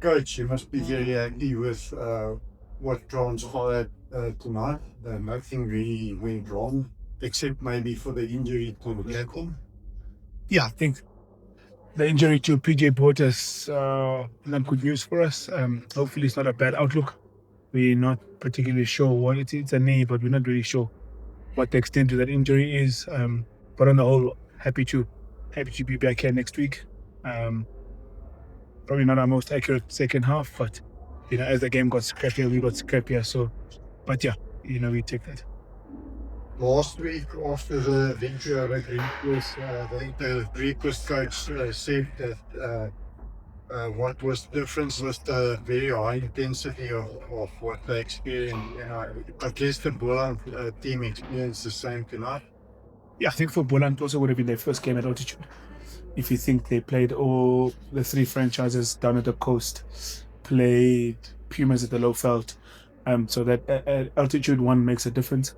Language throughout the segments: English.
coach, you must be very happy with what transpired tonight. Nothing really went wrong, except maybe for the injury to Mziwakhe. Yeah, I think the injury to PJ brought us not good news for us. Hopefully, it's not a bad outlook. We're not particularly sure what it is. It's a knee, but we're not really sure what the extent of that injury is. But on the whole, happy to be back here next week. Probably not our most accurate second half, but as the game got scrappier, we got scrappier. So, but yeah, we take that. Last week, after the victory over Currie, the Currie coach said that what was the difference was the very high intensity of what they experienced. I guess the Boland team experienced the same tonight. Yeah, I think for Boland also would have been their first game at altitude. If you think they played all the three franchises down at the coast, played Pumas at the low veld, so that altitude one makes a difference.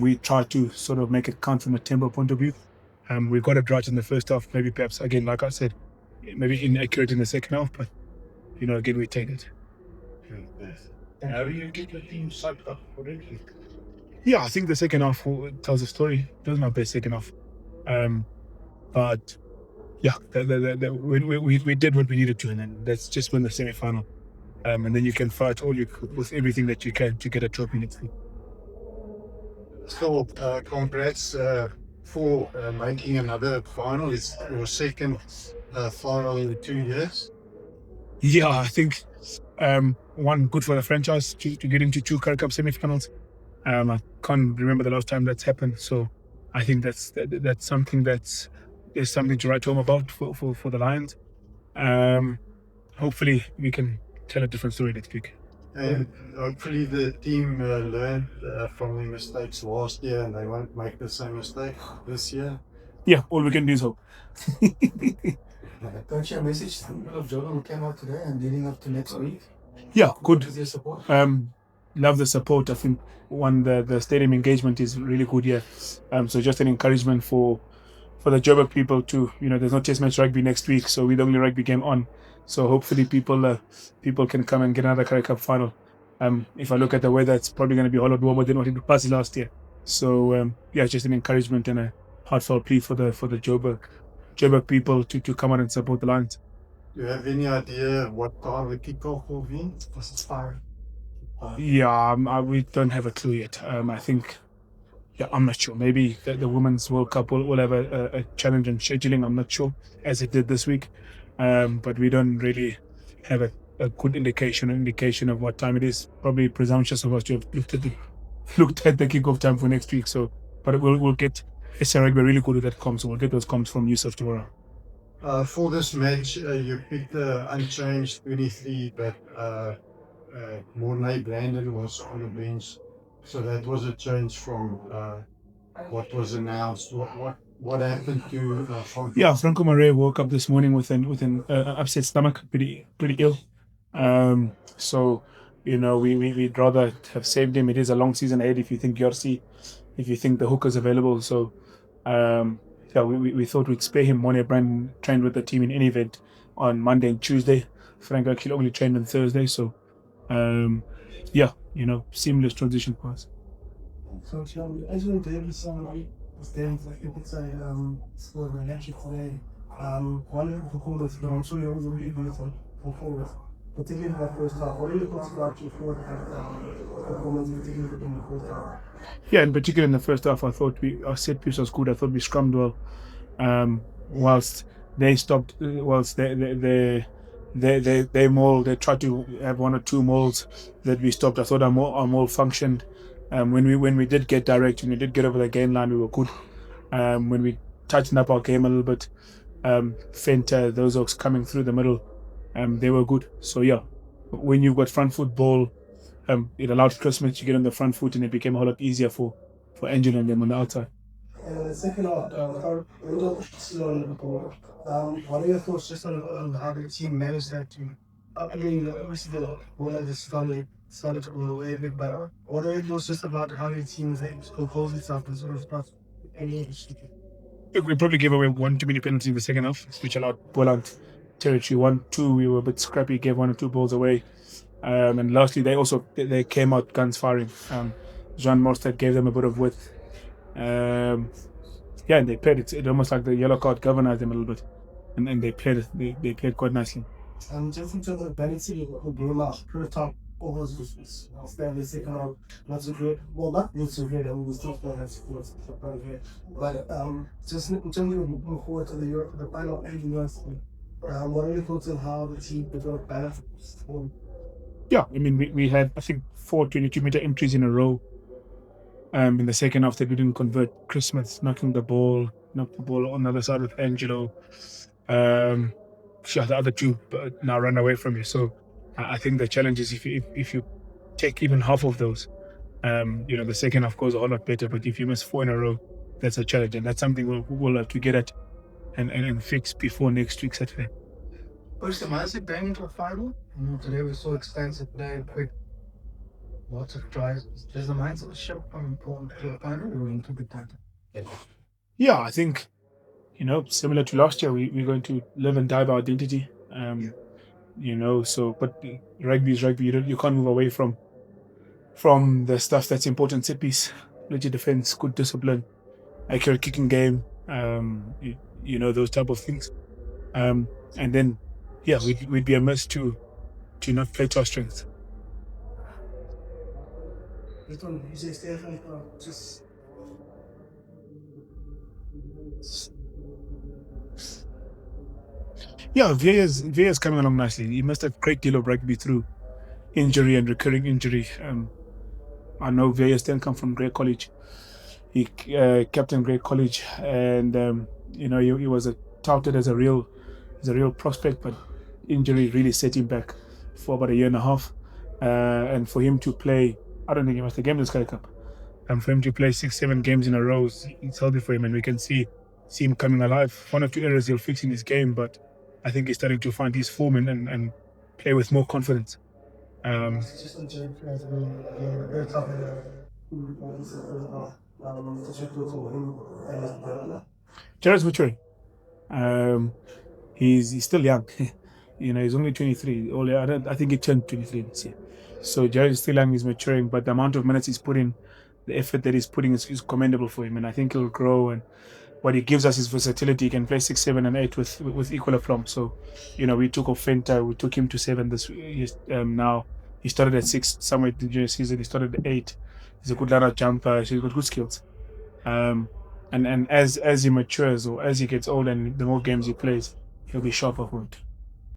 We try to sort of make it count from a tempo point of view. We got a drought in the first half, maybe perhaps, again, like I said, maybe inaccurate in the second half, but, again, we take it. How do you get the team psyched up for it? Yeah, I think the second half tells a story. It was my best second half. But yeah, we did what we needed to, and then that's just win the semi-final. And then you can fight all you could with everything that you can to get a trophy next week. So, congrats for making another final. It's your second final in 2 years. Yeah, I think one, good for the franchise to get into two Currie Cup semi-finals. I can't remember the last time that's happened, so I think that's something is something to write home about for the Lions. Hopefully we can tell a different story next week. And hopefully the team learned from their mistakes last year and they won't make the same mistake this year. Yeah, all we can do is hope. Don't you have a message of Joe who came out today and leading up to next week? Yeah, good. With your support? Love the support. I think the stadium engagement is really good here. So just an encouragement for the Joburg people to, there's no test match rugby next week, so we're the only rugby game on. So hopefully people can come and get another Currie Cup final. If I look at the weather, it's probably going to be a whole lot warmer than what it was last year. So yeah, just an encouragement and a heartfelt plea for the Joburg people to come out and support the Lions. Do you have any idea what time the kickoff will be? Was inspired. Yeah, we don't have a clue yet. I think, I'm not sure. Maybe the Women's World Cup will have a challenge in scheduling. I'm not sure, as it did this week. But we don't really have a good indication of what time it is. Probably presumptuous of us to have looked at the kickoff time for next week. So, but we'll get SA Rugby really good at that comms. So we'll get those comms from Yusuf tomorrow. For this match, you picked the unchanged 23, but Mornay Brandon was on the bench, so that was a change from what was announced. What happened to Franco? Yeah, Franco Murray woke up this morning with an upset stomach, pretty ill. So we'd rather have saved him. It is a long season ahead. If you think Yorsi, if you think the hooker's available, so we thought we'd spare him. Mornay Brandon trained with the team in any event on Monday and Tuesday. Franco actually only trained on Thursday, so seamless transition for us. So, as we did some things like you could say, for the election today, one of the performance, I'm sure you're also reading performance, particularly in the first half. What are your thoughts about your performance, particularly in the first half? Yeah, in particular in the first half, I thought our set piece was good. I thought we scrummed well, whilst they stopped, whilst they mauled. They tried to have one or two mauls that we stopped. I thought our maul functioned. When we did get direct, when we did get over the gain line, we were good. When we tightened up our game a little bit, Fenta, those oaks coming through the middle, they were good. So yeah, when you've got front foot ball, it allowed Christmas to get on the front foot, and it became a whole lot easier for Angel and them on the outside. And the second half, what are your thoughts just on how the team managed that team? I mean, obviously the Boland just started to go away a bit, but what are your thoughts just about how the team is able to compose itself and sort of start any issue? We probably gave away one too many penalties in the second half, which allowed Boland territory. 1-2, we were a bit scrappy, gave 1 or 2 balls away. And lastly, they came out guns firing. Jean Mostert gave them a bit of width. And they played it almost like the yellow card governed them a little bit, and they played quite nicely. Just in terms of balance, the game last first top overs was outstanding. Second half, not so good. Well, not so good. I mean, we still playing as sports, but just in terms of looking forward to the final US, what are your thoughts on how the team developed balance? Yeah, I mean, we had, I think, 4 22-meter entries in a row. In the second half, they didn't convert. Chris Smith knocked the ball on the other side with Angelo. The other two now run away from you. So I think the challenge is if you take even half of those, the second half goes a whole lot better. But if you miss 4 in a row, that's a challenge, and that's something we'll have to get at and fix before next week Saturday. What's the mindset going into a final? Today was so expensive today, quick. Lots of tries. Does the mindset shift from to a final or into good time? Yeah, I think, similar to last year, we're going to live and die by identity. But rugby is rugby. You can't move away from the stuff that's important. Set piece, legit defense, good discipline, accurate kicking game. Those type of things. And then, we'd be amiss to not play to our strengths. Yeah, Villa's coming along nicely. He must have a great deal of rugby through injury and recurring injury. I know Villa didn't come from Grey College. He captained Grey College, and he was touted as a real prospect, but injury really set him back for about a year and a half. And for him to play, I don't think he must have gamed this Currie Cup. And for him to play 6-7 games in a row, it's healthy for him, and we can see him coming alive. 1 or 2 errors he'll fix in his game, but I think he's starting to find his form and play with more confidence. Jared's maturing. He's still young. He's only 23. I think he turned 23 this year. So Jared is still young. He's maturing, but the amount of minutes he's putting, the effort that he's putting is commendable for him, and I think he'll grow. And what he gives us is versatility. He can play 6, 7, and 8 with equal aplomb. So, we took off Fenta, we took him to 7 this now. He started at 6 somewhere in the junior season. He started at 8. He's a good ladder jumper. So he's got good skills. And as he matures or as he gets older and the more games he plays, he'll be sharper for it.